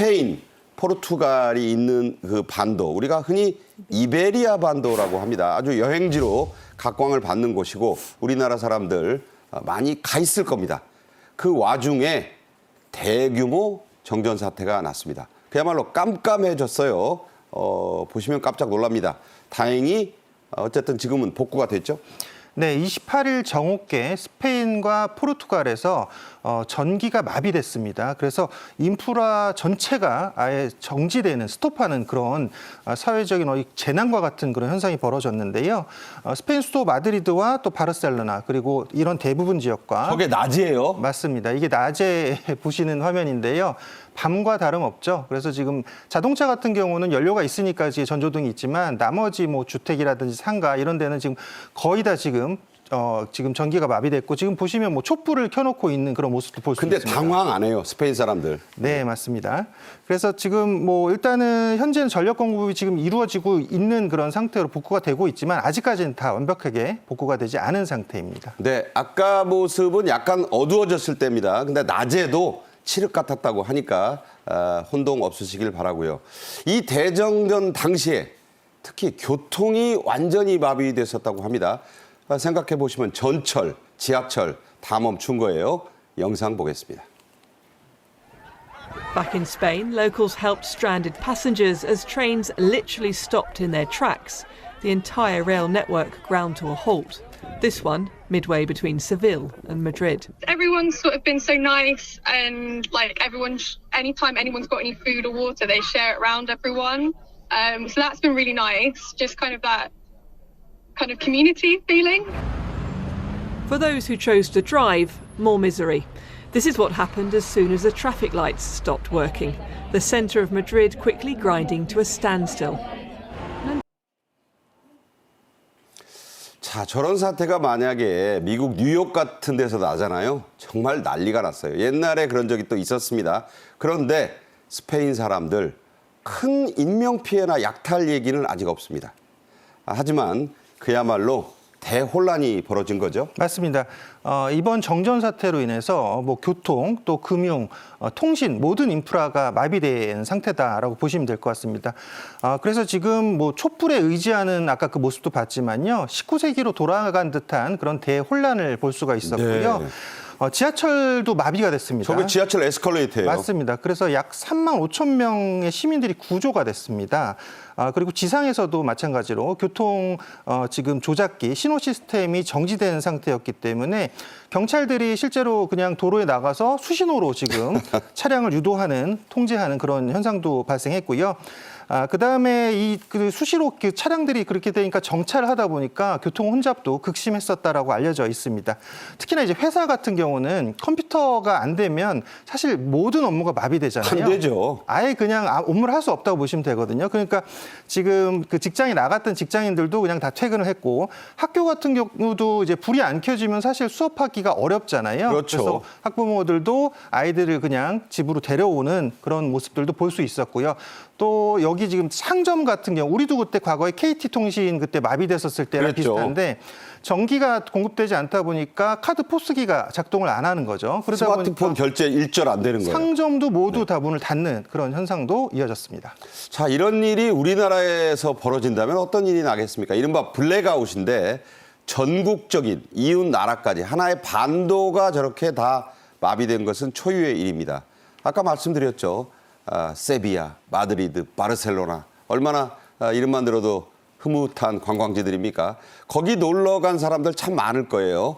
스페인, 포르투갈이 있는 그 반도, 우리가 흔히 이베리아 반도라고 합니다. 아주 여행지로 각광을 받는 곳이고 우리나라 사람들 많이 가 있을 겁니다. 그 와중에 대규모 정전 사태가 났습니다. 그야말로 깜깜해졌어요. 보시면 깜짝 놀랍니다. 다행히 어쨌든 지금은 복구가 됐죠. 네, 28일 정오께 스페인과 포르투갈에서 전기가 마비됐습니다. 그래서 인프라 전체가 아예 정지되는, 스톱하는 그런 사회적인 재난과 같은 그런 현상이 벌어졌는데요. 스페인 수도 마드리드와 또 바르셀로나 그리고 이런 대부분 지역과 저게 낮이에요? 맞습니다. 이게 낮에 보시는 화면인데요. 밤과 다름없죠. 그래서 지금 자동차 같은 경우는 연료가 있으니까 이제 전조등이 있지만 나머지 뭐 주택이라든지 상가 이런 데는 지금 거의 다 지금 전기가 마비됐고 지금 보시면 뭐 촛불을 켜놓고 있는 그런 모습도 볼 수 있습니다. 근데 당황 안 해요, 스페인 사람들. 네, 맞습니다. 그래서 지금 뭐 일단은 현재는 전력 공급이 지금 이루어지고 있는 그런 상태로 복구가 되고 있지만 아직까지는 다 완벽하게 복구가 되지 않은 상태입니다. 네, 아까 모습은 약간 어두워졌을 때입니다. 근데 낮에도 칠흑 같았다고 하니까 혼동 없으시길 바라고요. 이 대정전 당시에 특히 교통이 완전히 마비됐었다고 합니다. 생각해 보시면 전철, 지하철 다 멈춘 거예요. 영상 보겠습니다. Back in Spain, locals helped stranded passengers as trains literally stopped in their tracks. The entire rail network ground to a halt. This one midway between Seville and Madrid. Everyone's sort of been so nice and like anytime anyone's got any food or water, they share it around everyone. So that's been really nice, just kind of that kind of community feeling. For those who chose to drive, more misery. This is what happened as soon as the traffic lights stopped working. The centre of Madrid quickly grinding to a standstill. 자, 저런 사태가 만약에 미국 뉴욕 같은 데서 나잖아요. 정말 난리가 났어요. 옛날에 그런 적이 또 있었습니다. 그런데 스페인 사람들 큰 인명피해나 약탈 얘기는 아직 없습니다. 하지만 그야말로 대혼란이 벌어진 거죠. 맞습니다. 이번 정전 사태로 인해서 뭐 교통, 또 금융, 통신 모든 인프라가 마비된 상태다라고 보시면 될 것 같습니다. 그래서 지금 뭐 촛불에 의지하는 아까 그 모습도 봤지만요, 19세기로 돌아간 듯한 그런 대혼란을 볼 수가 있었고요. 네. 지하철도 마비가 됐습니다. 저게 지하철 에스컬레이터예요. 맞습니다. 그래서 약 3만 5천 명의 시민들이 구조가 됐습니다. 그리고 지상에서도 마찬가지로 교통 지금 조작기 신호 시스템이 정지된 상태였기 때문에 경찰들이 실제로 그냥 도로에 나가서 수신호로 지금 차량을 유도하는, 통제하는 그런 현상도 발생했고요. 그다음에 이 수시로 차량들이 그렇게 되니까 정차를 하다 보니까 교통 혼잡도 극심했었다라고 알려져 있습니다. 특히나 이제 회사 같은 경우는 컴퓨터가 안 되면 사실 모든 업무가 마비되잖아요. 안 되죠. 아예 그냥 업무를 할 수 없다고 보시면 되거든요. 그러니까 지금 그 직장에 나갔던 직장인들도 그냥 다 퇴근을 했고 학교 같은 경우도 이제 불이 안 켜지면 사실 수업하기가 어렵잖아요. 그렇죠. 그래서 학부모들도 아이들을 그냥 집으로 데려오는 그런 모습들도 볼 수 있었고요. 또 여기 지금 상점 같은 경우 우리도 그때 과거에 KT통신 그때 마비됐었을 때랑 그랬죠. 비슷한데 전기가 공급되지 않다 보니까 카드 포스기가 작동을 안 하는 거죠. 그러다 스마트폰 보니까 결제 일절 안 되는 거예요. 상점도 모두 다 문을 닫는 그런 현상도 이어졌습니다. 자, 이런 일이 우리나라에서 벌어진다면 어떤 일이 나겠습니까? 이른바 블랙아웃인데 전국적인 이웃 나라까지 하나의 반도가 저렇게 다 마비된 것은 초유의 일입니다. 아까 말씀드렸죠. 세비야, 마드리드, 바르셀로나 얼마나 이름만 들어도 흐뭇한 관광지들입니까? 거기 놀러 간 사람들 참 많을 거예요.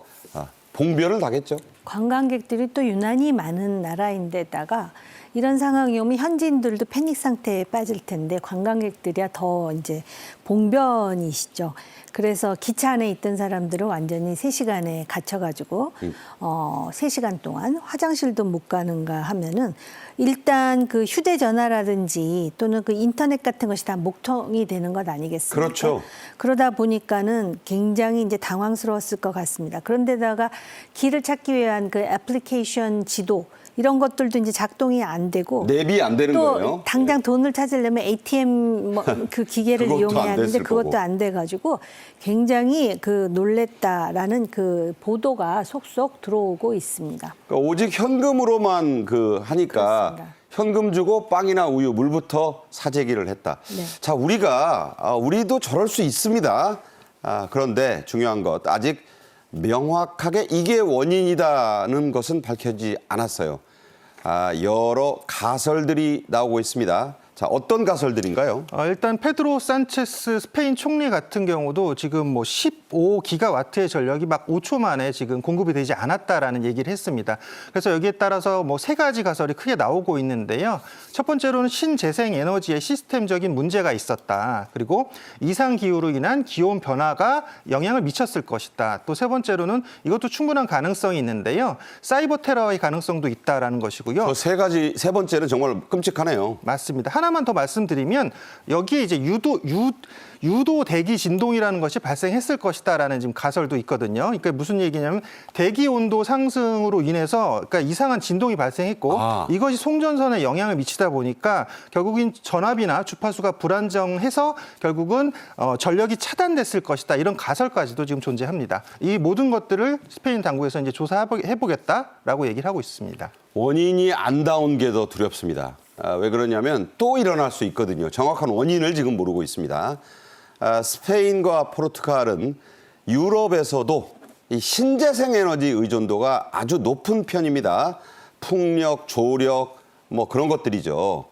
봉변을 당했죠. 관광객들이 또 유난히 많은 나라인데다가 이런 상황이 오면 현지인들도 패닉 상태에 빠질 텐데 관광객들이야 더 이제 봉변이시죠. 그래서 기차 안에 있던 사람들은 완전히 3시간에 갇혀가지고 3시간 동안 화장실도 못 가는가 하면은 일단 그 휴대전화라든지 또는 그 인터넷 같은 것이 다 목통이 되는 것 아니겠습니까? 그렇죠. 그러다 보니까는 굉장히 이제 당황스러웠을 것 같습니다. 그런데다가 길을 찾기 위한 그 애플리케이션 지도 이런 것들도 이제 작동이 안 되고 내비 안 되는 또 거예요. 당장 돈을 찾으려면 ATM 그 기계를 그것도 이용해야 안 하는데 됐을 그것도 거고. 안 돼가지고 굉장히 그 놀랬다라는 그 보도가 속속 들어오고 있습니다. 그러니까 오직 현금으로만 하니까 그렇습니다. 현금 주고 빵이나 우유, 물부터 사재기를 했다. 네. 자, 우리도 저럴 수 있습니다. 그런데 중요한 것, 아직 명확하게 이게 원인이다는 것은 밝혀지지 않았어요. 여러 가설들이 나오고 있습니다. 자, 어떤 가설들인가요? 일단 페드로 산체스 스페인 총리 같은 경우도 지금 뭐 15기가와트의 전력이 막 5초 만에 지금 공급이 되지 않았다라는 얘기를 했습니다. 그래서 여기에 따라서 뭐 세 가지 가설이 크게 나오고 있는데요. 첫 번째로는 신재생 에너지의 시스템적인 문제가 있었다. 그리고 이상 기후로 인한 기온 변화가 영향을 미쳤을 것이다. 또 세 번째로는 이것도 충분한 가능성이 있는데요. 사이버 테러의 가능성도 있다라는 것이고요. 저 세 번째는 정말 끔찍하네요. 맞습니다. 하나만 더 말씀드리면 여기에 이제 유도 대기 진동이라는 것이 발생했을 것이다라는 지금 가설도 있거든요. 그러니까 무슨 얘기냐면 대기 온도 상승으로 인해서 그러니까 이상한 진동이 발생했고 이것이 송전선에 영향을 미치다 보니까 결국은 전압이나 주파수가 불안정해서 결국은 전력이 차단됐을 것이다. 이런 가설까지도 지금 존재합니다. 이 모든 것들을 스페인 당국에서 이제 조사해보겠다라고 얘기를 하고 있습니다. 원인이 안 닿은 게 더 두렵습니다. 왜 그러냐면 또 일어날 수 있거든요. 정확한 원인을 지금 모르고 있습니다. 스페인과 포르투갈은 유럽에서도 이 신재생 에너지 의존도가 아주 높은 편입니다. 풍력, 조력 뭐 그런 것들이죠.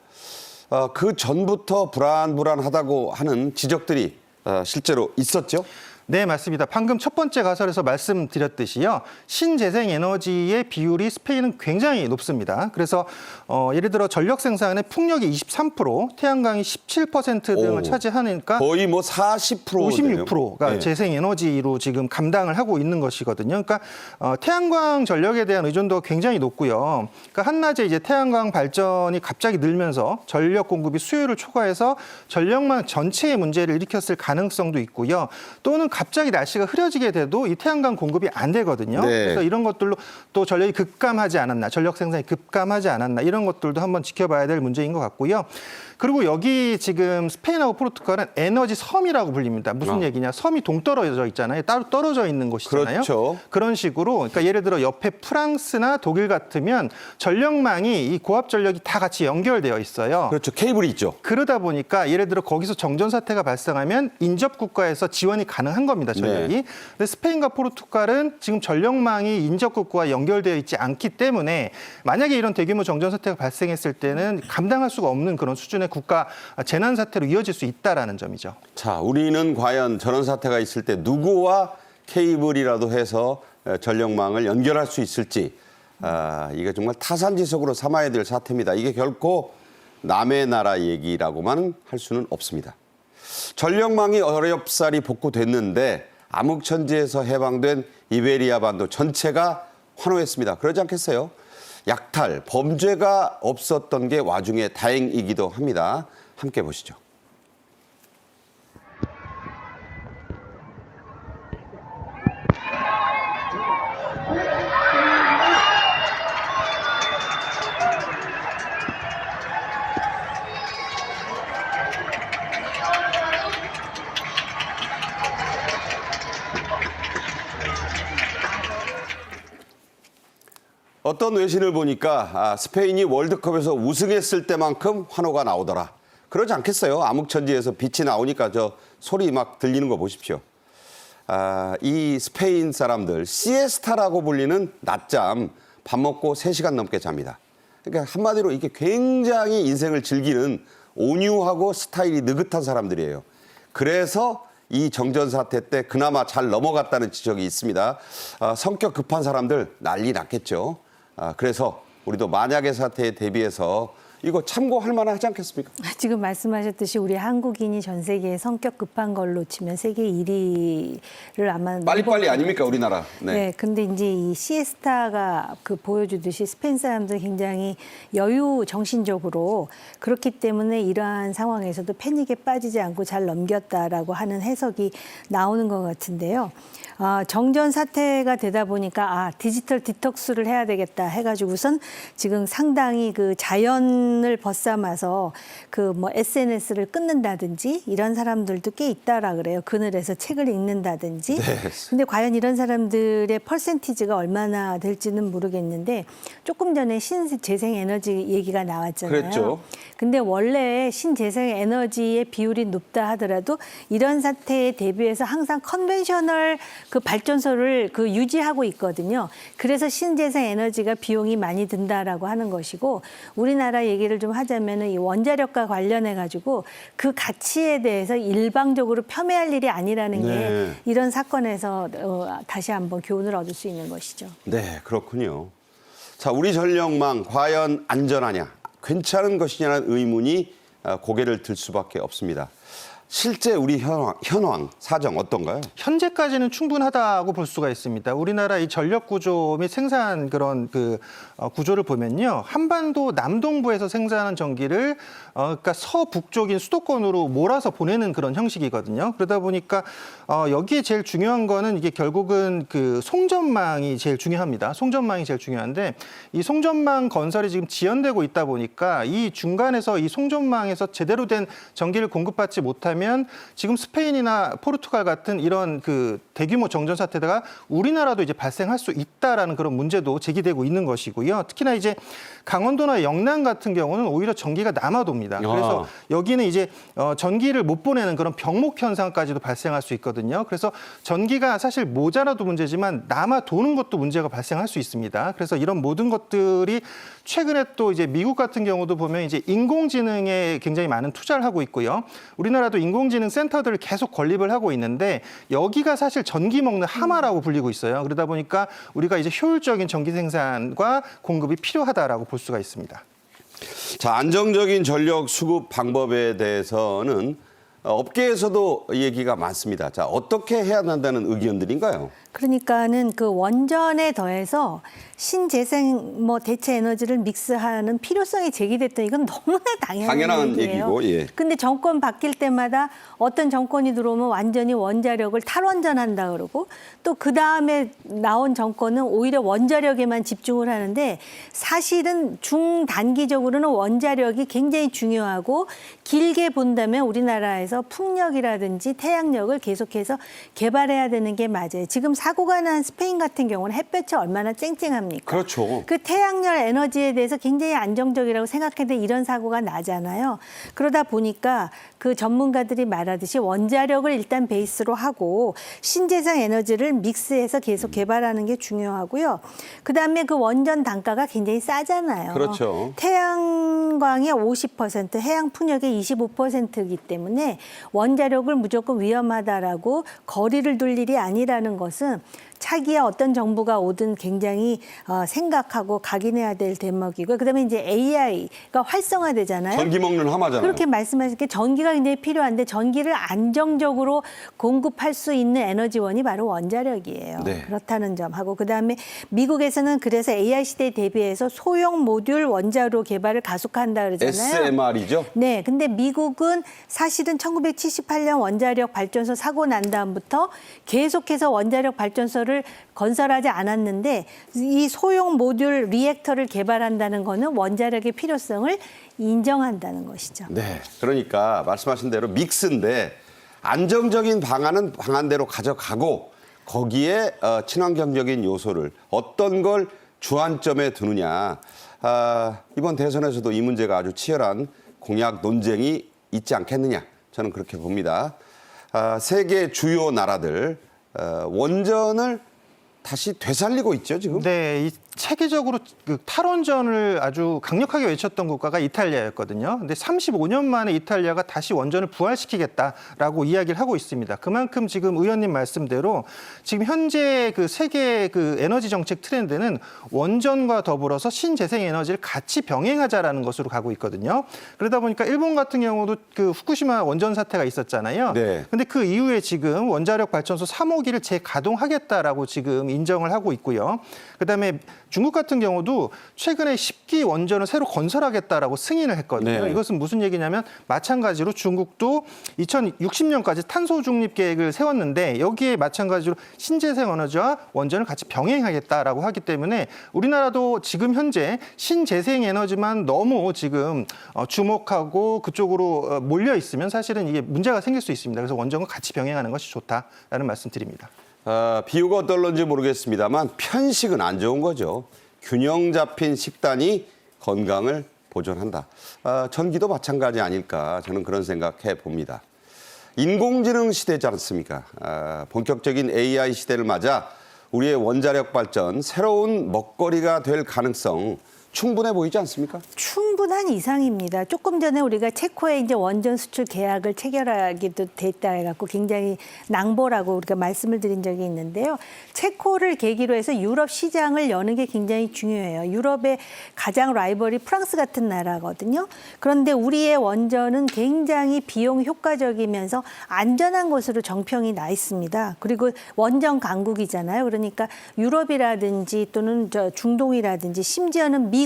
그 전부터 불안하다고 하는 지적들이 실제로 있었죠. 네, 맞습니다. 방금 첫 번째 가설에서 말씀드렸듯이요. 신재생 에너지의 비율이 스페인은 굉장히 높습니다. 그래서 예를 들어 전력 생산의 풍력이 23%, 태양광이 17% 등을 차지하니까 거의 뭐 40%. 56%가 네. 재생 에너지로 지금 감당을 하고 있는 것이거든요. 그러니까 태양광 전력에 대한 의존도가 굉장히 높고요. 그러니까 한낮에 이제 태양광 발전이 갑자기 늘면서 전력 공급이 수요를 초과해서 전력망 전체의 문제를 일으켰을 가능성도 있고요. 또는 갑자기 날씨가 흐려지게 돼도 이 태양광 공급이 안 되거든요. 네. 그래서 이런 것들로 또 전력이 급감하지 않았나, 전력 생산이 급감하지 않았나 이런 것들도 한번 지켜봐야 될 문제인 것 같고요. 그리고 여기 지금 스페인하고 포르투갈은 에너지 섬이라고 불립니다. 무슨 얘기냐? 섬이 동떨어져 있잖아요. 따로 떨어져 있는 곳이잖아요. 그렇죠. 그런 식으로 그러니까 예를 들어 옆에 프랑스나 독일 같으면 전력망이 이 고압 전력이 다 같이 연결되어 있어요. 그렇죠. 케이블이 있죠. 그러다 보니까 예를 들어 거기서 정전 사태가 발생하면 인접 국가에서 지원이 가능한 겁니다. 전력이. 네. 근데 스페인과 포르투갈은 지금 전력망이 인접 국가와 연결되어 있지 않기 때문에 만약에 이런 대규모 정전 사태가 발생했을 때는 감당할 수가 없는 그런 수준의 국가 재난 사태로 이어질 수 있다라는 점이죠. 자, 우리는 과연 저런 사태가 있을 때 누구와 케이블이라도 해서 전력망을 연결할 수 있을지 이게 정말 타산지석으로 삼아야 될 사태입니다. 이게 결코 남의 나라 얘기라고만 할 수는 없습니다. 전력망이 어렵사리 복구됐는데 암흑천지에서 해방된 이베리아 반도 전체가 환호했습니다. 그러지 않겠어요? 약탈, 범죄가 없었던 게 와중에 다행이기도 합니다. 함께 보시죠. 어떤 외신을 보니까 스페인이 월드컵에서 우승했을 때만큼 환호가 나오더라. 그러지 않겠어요? 암흑천지에서 빛이 나오니까 저 소리 막 들리는 거 보십시오. 이 스페인 사람들 시에스타라고 불리는 낮잠 밥 먹고 3시간 넘게 잡니다. 그러니까 한마디로 이게 굉장히 인생을 즐기는 온유하고 스타일이 느긋한 사람들이에요. 그래서 이 정전 사태 때 그나마 잘 넘어갔다는 지적이 있습니다. 성격 급한 사람들 난리 났겠죠. 그래서 우리도 만약의 사태에 대비해서 이거 참고할 만하지 않겠습니까? 지금 말씀하셨듯이 우리 한국인이 전 세계에 성격 급한 걸로 치면 세계 1위를 아마 빨리빨리 아닙니까, 우리나라? 네, 근데 이제 이 시에스타가 그 보여주듯이 스페인 사람들 굉장히 여유 정신적으로 그렇기 때문에 이러한 상황에서도 패닉에 빠지지 않고 잘 넘겼다라고 하는 해석이 나오는 것 같은데요. 정전 사태가 되다 보니까 디지털 디톡스를 해야 되겠다 해가지고선 지금 상당히 그 자연 발전을 벗삼아서 그 뭐 SNS를 끊는다든지 이런 사람들도 꽤 있다라 그래요. 그늘에서 책을 읽는다든지. 근데 과연 이런 사람들의 퍼센티지가 얼마나 될지는 모르겠는데 조금 전에 신재생 에너지 얘기가 나왔잖아요. 그랬죠. 근데 원래 신재생 에너지의 비율이 높다 하더라도 이런 사태에 대비해서 항상 컨벤셔널 그 발전소를 그 유지하고 있거든요. 그래서 신재생 에너지가 비용이 많이 든다라고 하는 것이고, 우리나라 얘기를 좀 하자면은 이 원자력과 관련해 가지고 그 가치에 대해서 일방적으로 폄훼할 일이 아니라는 게 네. 이런 사건에서 다시 한번 교훈을 얻을 수 있는 것이죠. 네, 그렇군요. 자, 우리 전력망 과연 안전하냐, 괜찮은 것이냐는 의문이 고개를 들 수밖에 없습니다. 실제 우리 현황, 사정 어떤가요? 현재까지는 충분하다고 볼 수가 있습니다. 우리나라 이 전력 구조 및 생산 그런 그 구조를 보면요, 한반도 남동부에서 생산한 전기를 그러니까 서북쪽인 수도권으로 몰아서 보내는 그런 형식이거든요. 그러다 보니까 여기에 제일 중요한 거는 이게 결국은 그 송전망이 제일 중요합니다. 송전망이 제일 중요한데 이 송전망 건설이 지금 지연되고 있다 보니까 이 중간에서 이 송전망에서 제대로 된 전기를 공급받지 못하면 지금 스페인이나 포르투갈 같은 이런 그 대규모 정전 사태가 우리나라도 이제 발생할 수 있다라는 그런 문제도 제기되고 있는 것이고요. 특히나 이제 강원도나 영남 같은 경우는 오히려 전기가 남아도입니다. 그래서 여기는 이제 전기를 못 보내는 그런 병목 현상까지도 발생할 수 있거든요. 그래서 전기가 사실 모자라도 문제지만 남아 도는 것도 문제가 발생할 수 있습니다. 그래서 이런 모든 것들이 최근에 또 이제 미국 같은 경우도 보면 이제 인공지능에 굉장히 많은 투자를 하고 있고요. 우리나라도 인공지능 센터들을 계속 건립을 하고 있는데 여기가 사실 전기 먹는 하마라고 불리고 있어요. 그러다 보니까 우리가 이제 효율적인 전기 생산과 공급이 필요하다라고 볼 수가 있습니다. 자, 안정적인 전력 수급 방법에 대해서는 업계에서도 얘기가 많습니다. 자, 어떻게 해야 한다는 의견들인가요? 그러니까는 그 원전에 더해서 신재생 뭐 대체 에너지를 믹스하는 필요성이 제기됐던 이건 너무나 당연한 얘기예요. 얘기고, 예. 근데 정권 바뀔 때마다 어떤 정권이 들어오면 완전히 원자력을 탈원전한다 그러고 또 그 다음에 나온 정권은 오히려 원자력에만 집중을 하는데 사실은 중단기적으로는 원자력이 굉장히 중요하고 길게 본다면 우리나라에서 풍력이라든지 태양력을 계속해서 개발해야 되는 게 맞아요. 지금 사고가 난 스페인 같은 경우는 햇볕이 얼마나 쨍쨍합니까? 그렇죠. 그 태양열 에너지에 대해서 굉장히 안정적이라고 생각했는데 이런 사고가 나잖아요. 그러다 보니까 그 전문가들이 말하듯이 원자력을 일단 베이스로 하고 신재생 에너지를 믹스해서 계속 개발하는 게 중요하고요. 그다음에 그 원전 단가가 굉장히 싸잖아요. 그렇죠. 태양광의 50%, 해양 풍력의 25%이기 때문에 원자력을 무조건 위험하다라고 거리를 둘 일이 아니라는 것은 차기에 어떤 정부가 오든 굉장히 생각하고 각인해야 될 대목이고, 그다음에 이제 AI가 활성화되잖아요. 전기 먹는 하마잖아요. 그렇게 말씀하신 게 전기가 굉장히 필요한데 전기를 안정적으로 공급할 수 있는 에너지원이 바로 원자력이에요. 네. 그렇다는 점하고 그다음에 미국에서는 그래서 AI 시대에 대비해서 소형 모듈 원자로 개발을 가속한다 그러잖아요. SMR이죠? 네, 근데 미국은 사실은 1978년 원자력 발전소 사고 난 다음부터 계속해서 원자력 발전소를 건설하지 않았는데 이 소형 모듈 리액터를 개발한다는 거는 원자력의 필요성을 인정한다는 것이죠. 네, 그러니까 말씀하신 대로 믹스인데 안정적인 방안은 방안대로 가져가고 거기에 친환경적인 요소를 어떤 걸 주안점에 두느냐. 이번 대선에서도 이 문제가 아주 치열한 공약 논쟁이 있지 않겠느냐. 저는 그렇게 봅니다. 세계 주요 나라들 원전을 다시 되살리고 있죠, 지금? 네, 이 체계적으로 그 탈원전을 아주 강력하게 외쳤던 국가가 이탈리아였거든요. 근데 35년 만에 이탈리아가 다시 원전을 부활시키겠다라고 이야기를 하고 있습니다. 그만큼 지금 의원님 말씀대로 지금 현재 그 세계 그 에너지 정책 트렌드는 원전과 더불어서 신재생 에너지를 같이 병행하자라는 것으로 가고 있거든요. 그러다 보니까 일본 같은 경우도 그 후쿠시마 원전 사태가 있었잖아요. 네. 근데 그 이후에 지금 원자력 발전소 3호기를 재가동하겠다라고 지금 인정을 하고 있고요. 그다음에 중국 같은 경우도 최근에 10기 원전을 새로 건설하겠다라고 승인을 했거든요. 네. 이것은 무슨 얘기냐면 마찬가지로 중국도 2060년까지 탄소 중립 계획을 세웠는데 여기에 마찬가지로 신재생 에너지와 원전을 같이 병행하겠다라고 하기 때문에 우리나라도 지금 현재 신재생 에너지만 너무 지금 주목하고 그쪽으로 몰려 있으면 사실은 이게 문제가 생길 수 있습니다. 그래서 원전과 같이 병행하는 것이 좋다라는 말씀드립니다. 비유가 어떨런지 모르겠습니다만 편식은 안 좋은 거죠. 균형 잡힌 식단이 건강을 보존한다. 전기도 마찬가지 아닐까 저는 그런 생각해 봅니다. 인공지능 시대지 않습니까? 본격적인 AI 시대를 맞아 우리의 원자력 발전 새로운 먹거리가 될 가능성 충분해 보이지 않습니까? 충분한 이상입니다. 조금 전에 우리가 체코에 이제 원전 수출 계약을 체결하기도 됐다 해갖고 굉장히 낭보라고 우리가 말씀을 드린 적이 있는데요. 체코를 계기로 해서 유럽 시장을 여는 게 굉장히 중요해요. 유럽의 가장 라이벌이 프랑스 같은 나라거든요. 그런데 우리의 원전은 굉장히 비용 효과적이면서 안전한 곳으로 정평이 나 있습니다. 그리고 원전 강국이잖아요. 그러니까 유럽이라든지 또는 중동이라든지 심지어는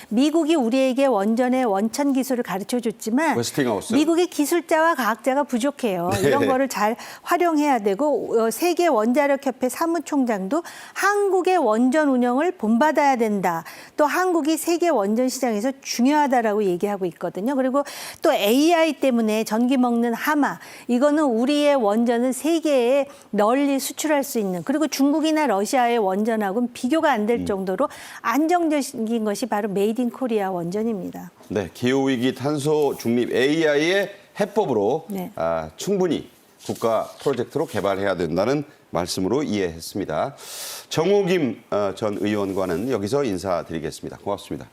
미국이 우리에게 원전의 원천 기술을 가르쳐줬지만 웨스팅하우스. 미국의 기술자와 과학자가 부족해요. 이런 거를 잘 활용해야 되고 세계 원자력협회 사무총장도 한국의 원전 운영을 본받아야 된다. 또 한국이 세계 원전 시장에서 중요하다라고 얘기하고 있거든요. 그리고 또 AI 때문에 전기 먹는 하마 이거는 우리의 원전을 세계에 널리 수출할 수 있는 그리고 중국이나 러시아의 원전하고는 비교가 안 될 정도로 안정적인 것이 바로 메이드 인 코리아 원전입니다. 네, 기후위기 탄소 중립 AI의 해법으로 네. 충분히 국가 프로젝트로 개발해야 된다는 말씀으로 이해했습니다. 정우김 전 의원과는 여기서 인사드리겠습니다. 고맙습니다.